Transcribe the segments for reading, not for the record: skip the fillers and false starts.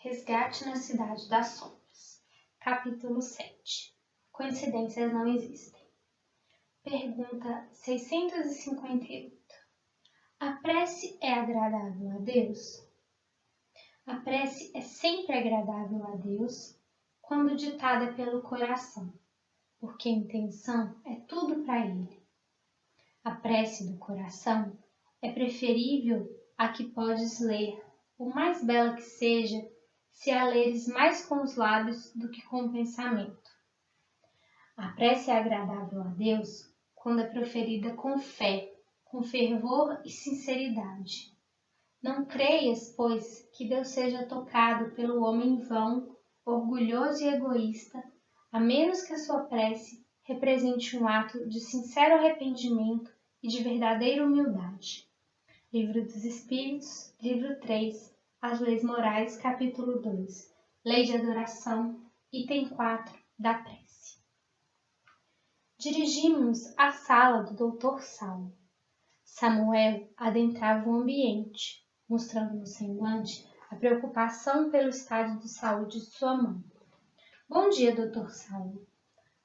Resgate na Cidade das Sombras. Capítulo 7. Coincidências não existem. Pergunta 658. A prece é agradável a Deus? A prece é sempre agradável a Deus quando ditada pelo coração, porque a intenção é tudo para Ele. A prece do coração é preferível à que podes ler, por mais bela que seja, se a leres mais com os lábios do que com o pensamento. A prece é agradável a Deus quando é proferida com fé, com fervor e sinceridade. Não creias, pois, que Deus seja tocado pelo homem vão, orgulhoso e egoísta, a menos que a sua prece represente um ato de sincero arrependimento e de verdadeira humildade. Livro dos Espíritos, livro 3, As Leis Morais, capítulo 2, Lei de Adoração, item 4 da prece. Dirigimos-nos à sala do Dr. Saulo. Samuel adentrava o ambiente, mostrando no semblante a preocupação pelo estado de saúde de sua mãe. Bom dia, Dr. Saulo.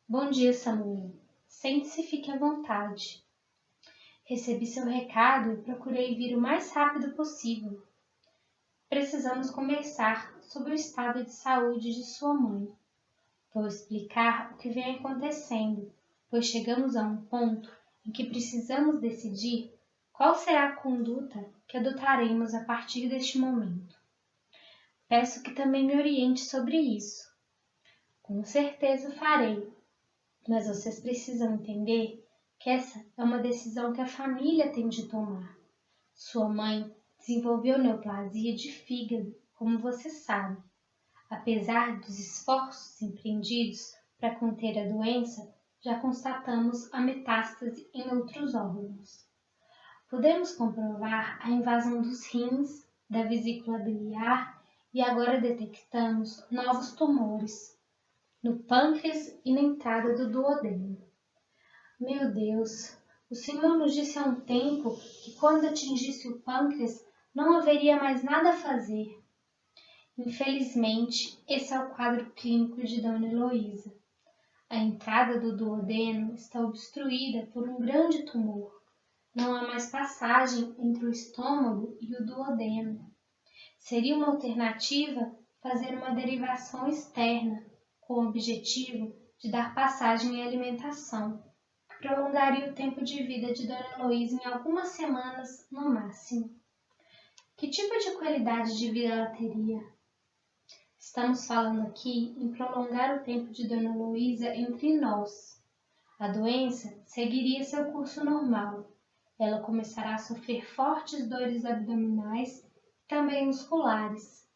Bom dia, Samuel. Sente-se e fique à vontade. Recebi seu recado e procurei vir o mais rápido possível. Precisamos conversar sobre o estado de saúde de sua mãe. Vou explicar o que vem acontecendo, pois chegamos a um ponto em que precisamos decidir qual será a conduta que adotaremos a partir deste momento. Peço que também me oriente sobre isso. Com certeza farei, mas vocês precisam entender que essa é uma decisão que a família tem de tomar. Sua mãe desenvolveu neoplasia de fígado, como você sabe. Apesar dos esforços empreendidos para conter a doença, já constatamos a metástase em outros órgãos. Podemos comprovar a invasão dos rins, da vesícula biliar e agora detectamos novos tumores no pâncreas e na entrada do duodeno. Meu Deus, o Senhor nos disse há um tempo que quando atingisse o pâncreas não haveria mais nada a fazer. Infelizmente, esse é o quadro clínico de Dona Heloísa. A entrada do duodeno está obstruída por um grande tumor. Não há mais passagem entre o estômago e o duodeno. Seria uma alternativa fazer uma derivação externa, com o objetivo de dar passagem à alimentação. Prolongaria o tempo de vida de Dona Heloísa em algumas semanas no máximo. Que tipo de qualidade de vida ela teria? Estamos falando aqui em prolongar o tempo de Dona Heloísa entre nós. A doença seguiria seu curso normal. Ela começará a sofrer fortes dores abdominais e também musculares.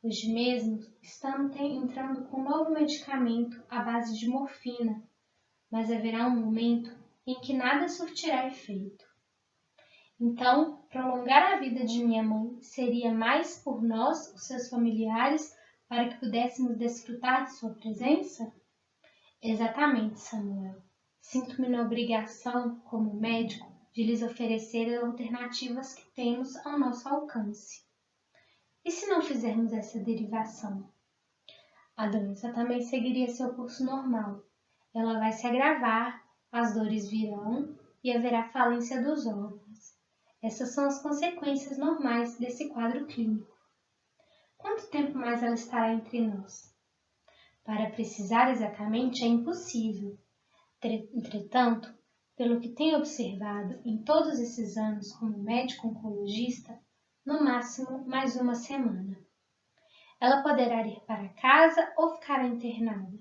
Hoje mesmo estamos entrando com um novo medicamento à base de morfina, mas haverá um momento em que nada surtirá efeito. Então, prolongar a vida de minha mãe seria mais por nós, os seus familiares, para que pudéssemos desfrutar de sua presença? Exatamente, Samuel. Sinto-me na obrigação, como médico, de lhes oferecer as alternativas que temos ao nosso alcance. E se não fizermos essa derivação? A doença também seguiria seu curso normal. Ela vai se agravar, as dores virão e haverá falência dos órgãos. Essas são as consequências normais desse quadro clínico. Quanto tempo mais ela estará entre nós? Para precisar exatamente é impossível. Entretanto, pelo que tenho observado em todos esses anos como médico oncologista, no máximo mais uma semana. Ela poderá ir para casa ou ficar internada.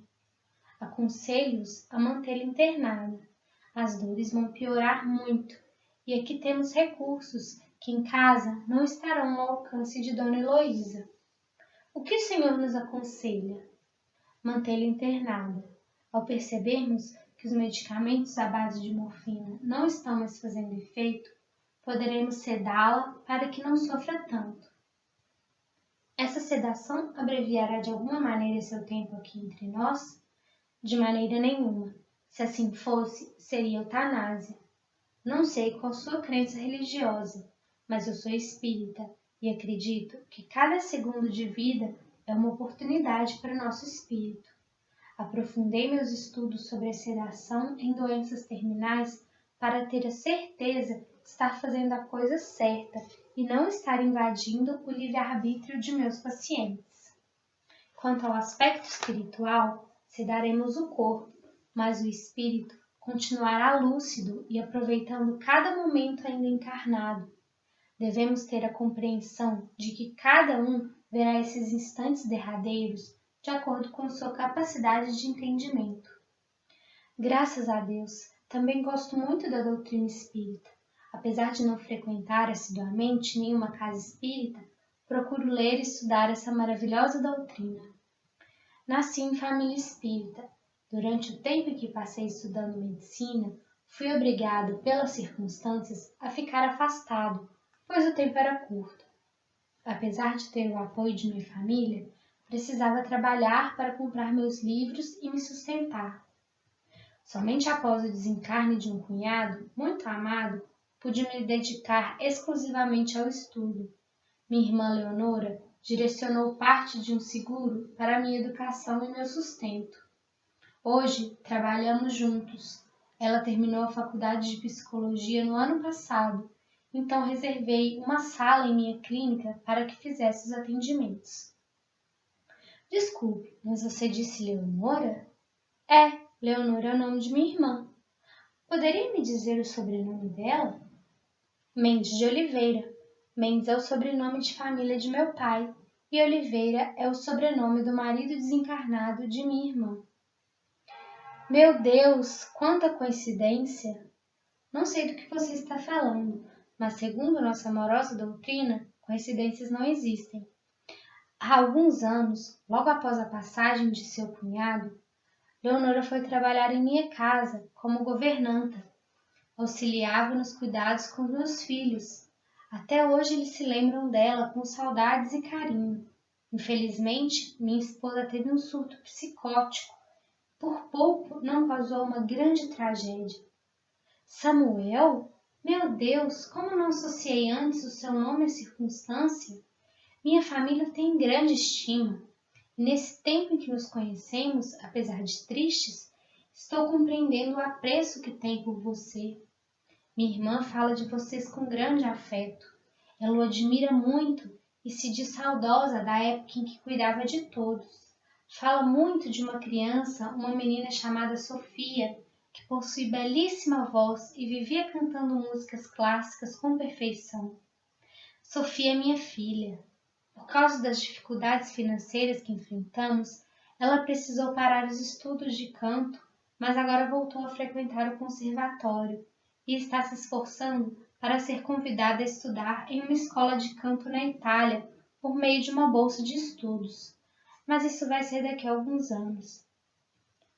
Aconselho-os a mantê-la internada. As dores vão piorar muito e aqui temos recursos que em casa não estarão ao alcance de Dona Heloísa. O que o Senhor nos aconselha? Mantê-la internada. Ao percebermos que os medicamentos à base de morfina não estão mais fazendo efeito, poderemos sedá-la para que não sofra tanto. Essa sedação abreviará de alguma maneira seu tempo aqui entre nós? De maneira nenhuma. Se assim fosse, seria eutanásia. Não sei qual sua crença religiosa, mas eu sou espírita e acredito que cada segundo de vida é uma oportunidade para o nosso espírito. Aprofundei meus estudos sobre a sedação em doenças terminais para ter a certeza de estar fazendo a coisa certa e não estar invadindo o livre-arbítrio de meus pacientes. Quanto ao aspecto espiritual, sedaremos o corpo, mas o espírito continuará lúcido e aproveitando cada momento ainda encarnado. Devemos ter a compreensão de que cada um verá esses instantes derradeiros de acordo com sua capacidade de entendimento. Graças a Deus, também gosto muito da doutrina espírita. Apesar de não frequentar assiduamente nenhuma casa espírita, procuro ler e estudar essa maravilhosa doutrina. Nasci em família espírita. Durante o tempo em que passei estudando medicina, fui obrigado, pelas circunstâncias, a ficar afastado, pois o tempo era curto. Apesar de ter o apoio de minha família, precisava trabalhar para comprar meus livros e me sustentar. Somente após o desencarne de um cunhado, muito amado, pude me dedicar exclusivamente ao estudo. Minha irmã Leonora direcionou parte de um seguro para minha educação e meu sustento. Hoje, trabalhamos juntos. Ela terminou a faculdade de psicologia no ano passado, então reservei uma sala em minha clínica para que fizesse os atendimentos. Desculpe, mas você disse Leonora? É, Leonora é o nome de minha irmã. Poderia me dizer o sobrenome dela? Mendes de Oliveira. Mendes é o sobrenome de família de meu pai e Oliveira é o sobrenome do marido desencarnado de minha irmã. Meu Deus, quanta coincidência! Não sei do que você está falando, mas segundo nossa amorosa doutrina, coincidências não existem. Há alguns anos, logo após a passagem de seu cunhado, Leonora foi trabalhar em minha casa como governanta. Auxiliava nos cuidados com meus filhos. Até hoje eles se lembram dela com saudades e carinho. Infelizmente, minha esposa teve um surto psicótico. Por pouco não causou uma grande tragédia. Samuel? Meu Deus, como não associei antes o seu nome à circunstância? Minha família tem grande estima. Nesse tempo em que nos conhecemos, apesar de tristes, estou compreendendo o apreço que tem por você. Minha irmã fala de vocês com grande afeto. Ela o admira muito e se diz saudosa da época em que cuidava de todos. Fala muito de uma criança, uma menina chamada Sofia, que possui belíssima voz e vivia cantando músicas clássicas com perfeição. Sofia é minha filha. Por causa das dificuldades financeiras que enfrentamos, ela precisou parar os estudos de canto, mas agora voltou a frequentar o conservatório e está se esforçando para ser convidada a estudar em uma escola de canto na Itália por meio de uma bolsa de estudos. Mas isso vai ser daqui a alguns anos.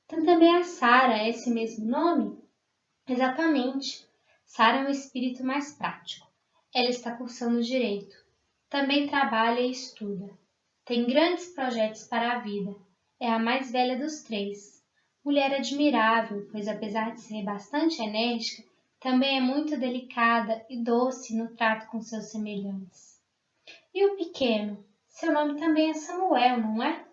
Então também a Sara é esse mesmo nome? Exatamente. Sara é um espírito mais prático. Ela está cursando direito. Também trabalha e estuda. Tem grandes projetos para a vida. É a mais velha dos 3. Mulher admirável, pois apesar de ser bastante enérgica, também é muito delicada e doce no trato com seus semelhantes. E o pequeno? Seu nome também é Samuel, não é?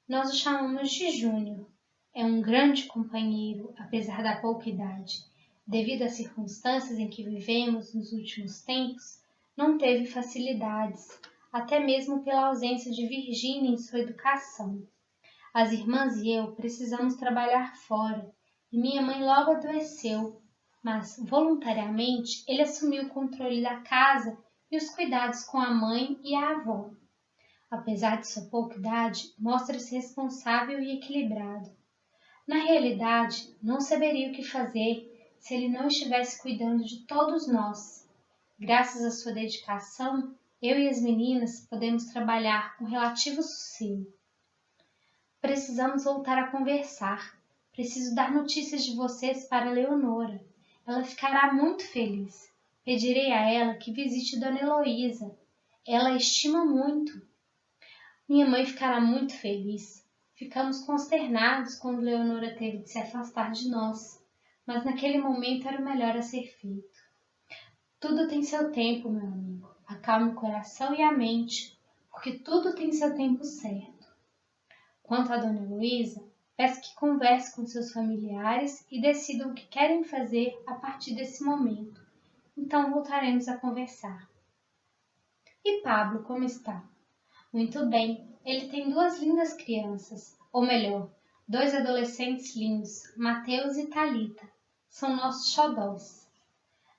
Nós o chamamos de Júnior. É um grande companheiro, apesar da pouca idade. Devido às circunstâncias em que vivemos nos últimos tempos, não teve facilidades, até mesmo pela ausência de Virgínia em sua educação. As irmãs e eu precisamos trabalhar fora, e minha mãe logo adoeceu, mas, voluntariamente, ele assumiu o controle da casa e os cuidados com a mãe e a avó. Apesar de sua pouca idade, mostra-se responsável e equilibrado. Na realidade, não saberia o que fazer se ele não estivesse cuidando de todos nós. Graças à sua dedicação, eu e as meninas podemos trabalhar com relativo sossego. Precisamos voltar a conversar. Preciso dar notícias de vocês para Leonora. Ela ficará muito feliz. Pedirei a ela que visite Dona Heloísa. Ela a estima muito. Minha mãe ficará muito feliz. Ficamos consternados quando Leonora teve de se afastar de nós, mas naquele momento era o melhor a ser feito. Tudo tem seu tempo, meu amigo. Acalme o coração e a mente, porque tudo tem seu tempo certo. Quanto a Dona Heloísa, peço que converse com seus familiares e decidam o que querem fazer a partir desse momento. Então voltaremos a conversar. E Pablo, como está? Muito bem. Ele tem 2 lindas crianças, ou melhor, 2 adolescentes lindos, Mateus e Thalita. São nossos xodós.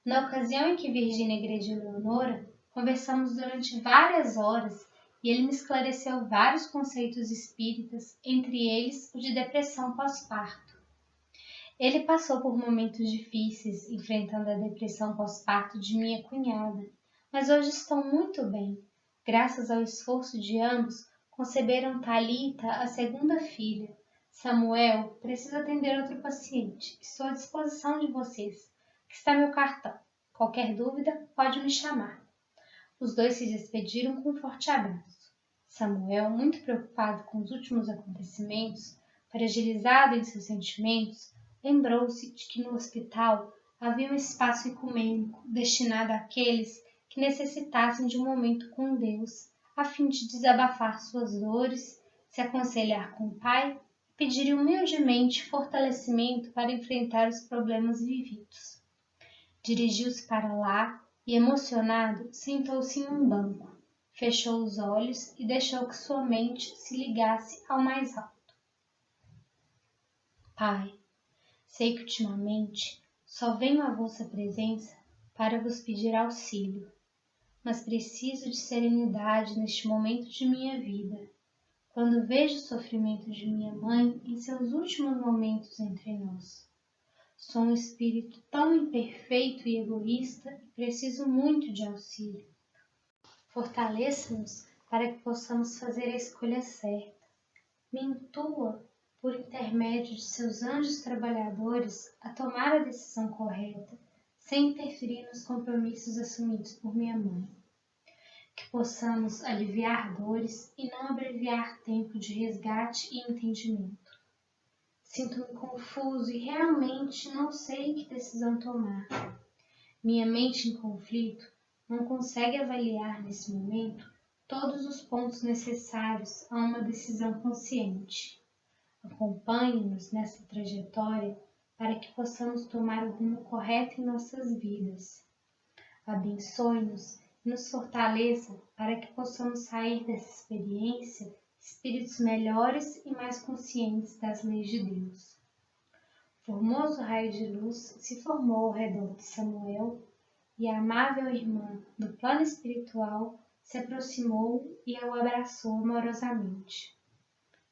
Na ocasião em que Virgínia agrediu Leonora, conversamos durante várias horas e ele me esclareceu vários conceitos espíritas, entre eles o de depressão pós-parto. Ele passou por momentos difíceis enfrentando a depressão pós-parto de minha cunhada, mas hoje estão muito bem. Graças ao esforço de ambos, conceberam Thalita, a 2ª filha. Samuel, preciso atender outro paciente. Estou à disposição de vocês. Aqui está meu cartão. Qualquer dúvida, pode me chamar. Os 2 se despediram com um forte abraço. Samuel, muito preocupado com os últimos acontecimentos, fragilizado em seus sentimentos, lembrou-se de que no hospital havia um espaço ecumênico destinado àqueles que necessitassem de um momento com Deus, a fim de desabafar suas dores, se aconselhar com o Pai e pedir humildemente fortalecimento para enfrentar os problemas vividos. Dirigiu-se para lá e, emocionado, sentou-se em um banco, fechou os olhos e deixou que sua mente se ligasse ao mais alto. Pai, sei que ultimamente só venho à vossa presença para vos pedir auxílio, mas preciso de serenidade neste momento de minha vida, quando vejo o sofrimento de minha mãe em seus últimos momentos entre nós. Sou um espírito tão imperfeito e egoísta e preciso muito de auxílio. Fortaleça-nos para que possamos fazer a escolha certa. Me intua, por intermédio de seus anjos trabalhadores, a tomar a decisão correta, sem interferir nos compromissos assumidos por minha mãe. Que possamos aliviar dores e não abreviar tempo de resgate e entendimento. Sinto-me confuso e realmente não sei que decisão tomar. Minha mente em conflito não consegue avaliar nesse momento todos os pontos necessários a uma decisão consciente. Acompanhe-nos nessa trajetória para que possamos tomar o rumo correto em nossas vidas. Abençoe-nos e nos fortaleça para que possamos sair dessa experiência espíritos melhores e mais conscientes das leis de Deus. Formoso raio de luz se formou ao redor de Samuel e a amável irmã do plano espiritual se aproximou e o abraçou amorosamente.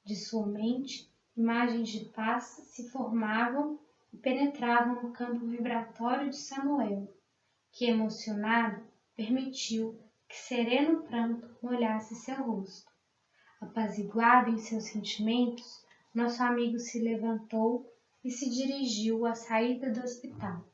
De sua mente, imagens de paz se formavam e penetravam no campo vibratório de Samuel, que, emocionado, permitiu que sereno pranto molhasse seu rosto. Apaziguado em seus sentimentos, nosso amigo se levantou e se dirigiu à saída do hospital.